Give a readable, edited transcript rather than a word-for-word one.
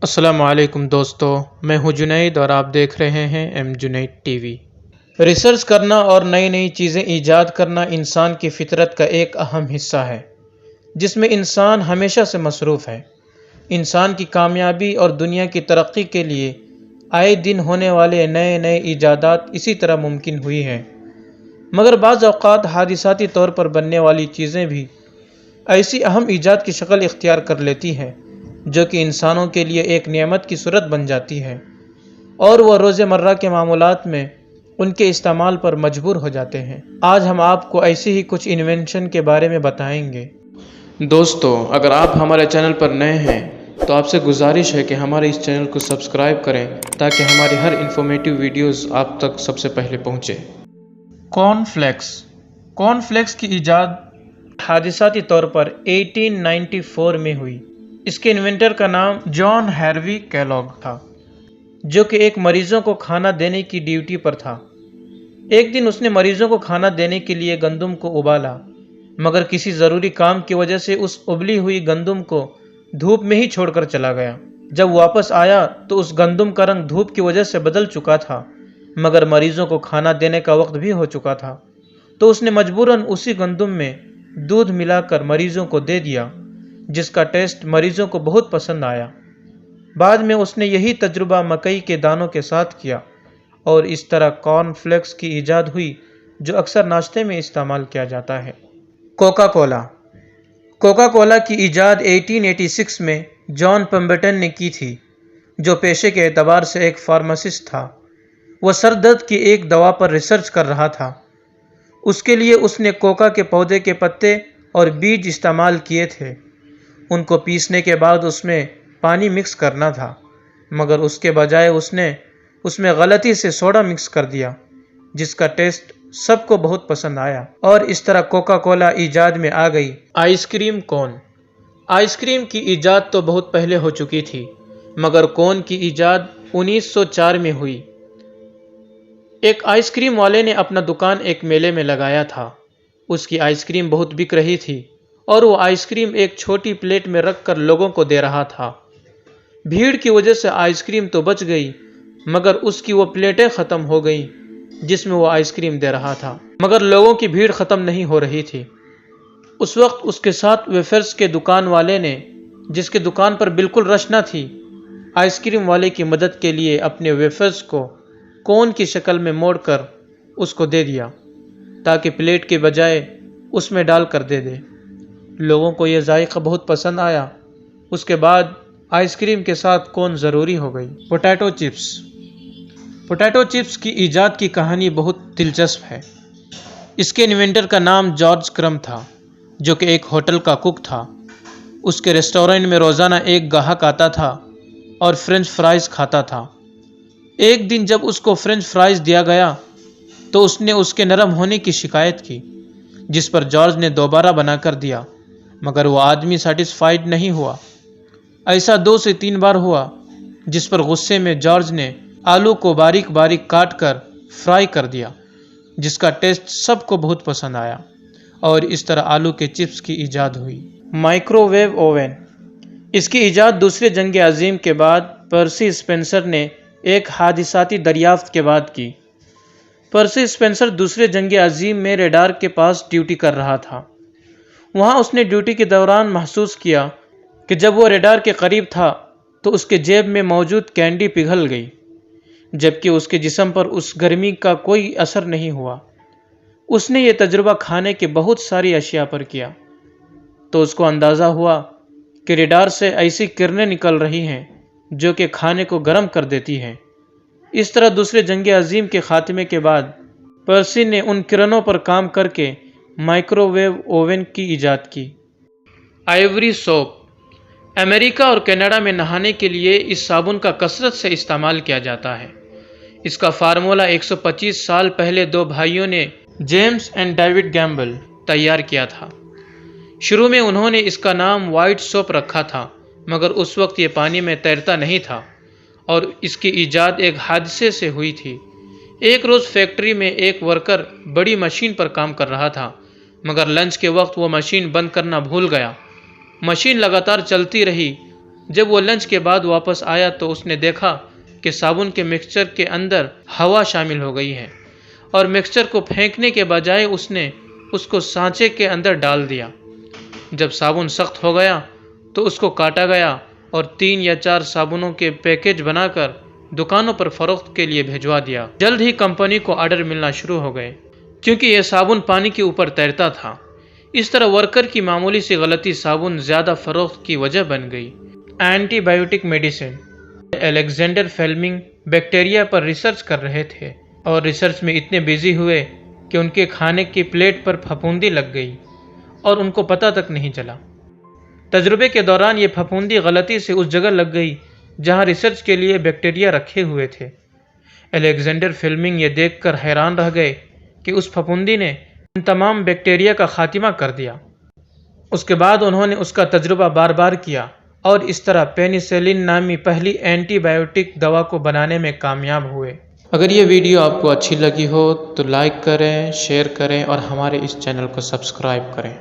السلام علیکم دوستو، میں ہوں جنید اور آپ دیکھ رہے ہیں ایم جنید ٹی وی۔ ریسرچ کرنا اور نئی نئی چیزیں ایجاد کرنا انسان کی فطرت کا ایک اہم حصہ ہے جس میں انسان ہمیشہ سے مصروف ہے۔ انسان کی کامیابی اور دنیا کی ترقی کے لیے آئے دن ہونے والے نئے نئے ایجادات اسی طرح ممکن ہوئی ہیں، مگر بعض اوقات حادثاتی طور پر بننے والی چیزیں بھی ایسی اہم ایجاد کی شکل اختیار کر لیتی ہیں جو کہ انسانوں کے لیے ایک نعمت کی صورت بن جاتی ہے اور وہ روزمرہ کے معاملات میں ان کے استعمال پر مجبور ہو جاتے ہیں۔ آج ہم آپ کو ایسی ہی کچھ انوینشن کے بارے میں بتائیں گے۔ دوستو، اگر آپ ہمارے چینل پر نئے ہیں تو آپ سے گزارش ہے کہ ہمارے اس چینل کو سبسکرائب کریں تاکہ ہماری ہر انفارمیٹیو ویڈیوز آپ تک سب سے پہلے پہنچے۔ کارن فلیکس کی ایجاد حادثاتی طور پر 1894 میں ہوئی۔ اس کے انوینٹر کا نام جان ہیروی کیلوگ تھا، جو کہ ایک مریضوں کو کھانا دینے کی ڈیوٹی پر تھا۔ ایک دن اس نے مریضوں کو کھانا دینے کے لیے گندم کو ابالا، مگر کسی ضروری کام کی وجہ سے اس ابلی ہوئی گندم کو دھوپ میں ہی چھوڑ کر چلا گیا۔ جب واپس آیا تو اس گندم کا رنگ دھوپ کی وجہ سے بدل چکا تھا، مگر مریضوں کو کھانا دینے کا وقت بھی ہو چکا تھا، تو اس نے مجبوراً اسی گندم میں دودھ ملا کر مریضوں کو دے دیا، جس کا ٹیسٹ مریضوں کو بہت پسند آیا۔ بعد میں اس نے یہی تجربہ مکئی کے دانوں کے ساتھ کیا اور اس طرح کارن فلیکس کی ایجاد ہوئی جو اکثر ناشتے میں استعمال کیا جاتا ہے۔ کوکا کولا کی ایجاد 1886 میں جان پمبرٹن نے کی تھی، جو پیشے کے اعتبار سے ایک فارماسسٹ تھا۔ وہ سر درد کی ایک دوا پر ریسرچ کر رہا تھا۔ اس کے لیے اس نے کوکا کے پودے کے پتے اور بیج استعمال کیے تھے۔ ان کو پیسنے کے بعد اس میں پانی مکس کرنا تھا، مگر اس کے بجائے اس نے اس میں غلطی سے سوڈا مکس کر دیا، جس کا ٹیسٹ سب کو بہت پسند آیا اور اس طرح کوکا کولا ایجاد میں آ گئی۔ آئس کریم کون۔ آئس کریم کی ایجاد تو بہت پہلے ہو چکی تھی، مگر کون کی ایجاد 1904 میں ہوئی۔ ایک آئس کریم والے نے اپنا دکان ایک میلے میں لگایا تھا۔ اس کی آئس کریم بہت بک رہی تھی اور وہ آئس کریم ایک چھوٹی پلیٹ میں رکھ کر لوگوں کو دے رہا تھا۔ بھیڑ کی وجہ سے آئس کریم تو بچ گئی، مگر اس کی وہ پلیٹیں ختم ہو گئیں جس میں وہ آئس کریم دے رہا تھا، مگر لوگوں کی بھیڑ ختم نہیں ہو رہی تھی۔ اس وقت اس کے ساتھ ویفرز کے دکان والے نے، جس کے دکان پر بالکل رش نہ تھی، آئس کریم والے کی مدد کے لیے اپنے ویفرز کو کون کی شکل میں موڑ کر اس کو دے دیا تاکہ پلیٹ کے بجائے اس میں ڈال کر دے دے۔ لوگوں کو یہ ذائقہ بہت پسند آیا۔ اس کے بعد آئس کریم کے ساتھ کون ضروری ہو گئی۔ پوٹیٹو چپس کی ایجاد کی کہانی بہت دلچسپ ہے۔ اس کے انوینٹر کا نام جارج کرم تھا، جو کہ ایک ہوٹل کا کک تھا۔ اس کے ریسٹورنٹ میں روزانہ ایک گاہک آتا تھا اور فرنچ فرائز کھاتا تھا۔ ایک دن جب اس کو فرنچ فرائز دیا گیا تو اس نے اس کے نرم ہونے کی شکایت کی، جس پر جارج نے دوبارہ بنا کر دیا، مگر وہ آدمی سیٹسفائیڈ نہیں ہوا۔ ایسا 2 سے 3 بار ہوا، جس پر غصے میں جارج نے آلو کو باریک باریک کاٹ کر فرائی کر دیا، جس کا ٹیسٹ سب کو بہت پسند آیا اور اس طرح آلو کے چپس کی ایجاد ہوئی۔ Micro view oven. اس کی ایجاد دوسری جنگ عظیم کے بعد پرسی اسپینسر نے ایک حادثاتی دریافت کے بعد کی۔ پرسی اسپینسر دوسری جنگ عظیم میں ریڈار کے پاس ڈیوٹی کر رہا تھا۔ وہاں اس نے ڈیوٹی کے دوران محسوس کیا کہ جب وہ ریڈار کے قریب تھا تو اس کے جیب میں موجود کینڈی پگھل گئی، جبکہ اس کے جسم پر اس گرمی کا کوئی اثر نہیں ہوا۔ اس نے یہ تجربہ کھانے کے بہت ساری اشیاء پر کیا، تو اس کو اندازہ ہوا کہ ریڈار سے ایسی کرنیں نکل رہی ہیں جو کہ کھانے کو گرم کر دیتی ہیں۔ اس طرح دوسرے جنگ عظیم کے خاتمے کے بعد پرسی نے ان کرنوں پر کام کر کے مائکرو ویو اوون کی ایجاد کی۔ Ivory soup. امریکہ اور کینیڈا میں نہانے کے لیے اس صابن کا کثرت سے استعمال کیا جاتا ہے۔ اس کا فارمولہ 125 سال پہلے 2 بھائیوں نے، جیمز اینڈ ڈیوڈ گیمبل، تیار کیا تھا۔ شروع میں انہوں نے اس کا نام وائٹ سوپ رکھا تھا، مگر اس وقت یہ پانی میں تیرتا نہیں تھا اور اس کی ایجاد ایک حادثے سے ہوئی تھی۔ ایک روز فیکٹری میں ایک ورکر بڑی مشین پر کام کر رہا تھا، مگر لنچ کے وقت وہ مشین بند کرنا بھول گیا۔ مشین لگاتار چلتی رہی جب وہ لنچ کے بعد واپس آیا تو اس نے دیکھا کہ صابن کے مکسچر کے اندر ہوا شامل ہو گئی ہے، اور مکسچر کو پھینکنے کے بجائے اس نے اس کو سانچے کے اندر ڈال دیا۔ جب صابن سخت ہو گیا تو اس کو کاٹا گیا اور 3 یا 4 صابنوں کے پیکج بنا کر دکانوں پر فروخت کے لیے بھیجوا دیا۔ جلد ہی کمپنی کو آرڈر ملنا شروع ہو گئے کیونکہ یہ صابن پانی کے اوپر تیرتا تھا۔ اس طرح ورکر کی معمولی سی غلطی صابن زیادہ فروخت کی وجہ بن گئی۔ Antibiotic medicine. Alexander Fleming bacteria پر ریسرچ کر رہے تھے اور ریسرچ میں اتنے بیزی ہوئے کہ ان کے کھانے کی پلیٹ پر پھپھوندی لگ گئی اور ان کو پتہ تک نہیں چلا۔ تجربے کے دوران یہ پھپھوندی غلطی سے اس جگہ لگ گئی جہاں ریسرچ کے لیے بیکٹیریا رکھے ہوئے تھے۔ الیگزینڈر فلیمنگ یہ دیکھ کر حیران رہ گئے کہ اس پھپھوندی نے ان تمام بیکٹیریا کا خاتمہ کر دیا۔ اس کے بعد انہوں نے اس کا تجربہ بار بار کیا اور اس طرح پینیسلن نامی پہلی اینٹی بائیوٹک دوا کو بنانے میں کامیاب ہوئے۔ اگر یہ ویڈیو آپ کو اچھی لگی ہو تو لائک کریں، شیئر کریں اور ہمارے اس چینل کو سبسکرائب کریں۔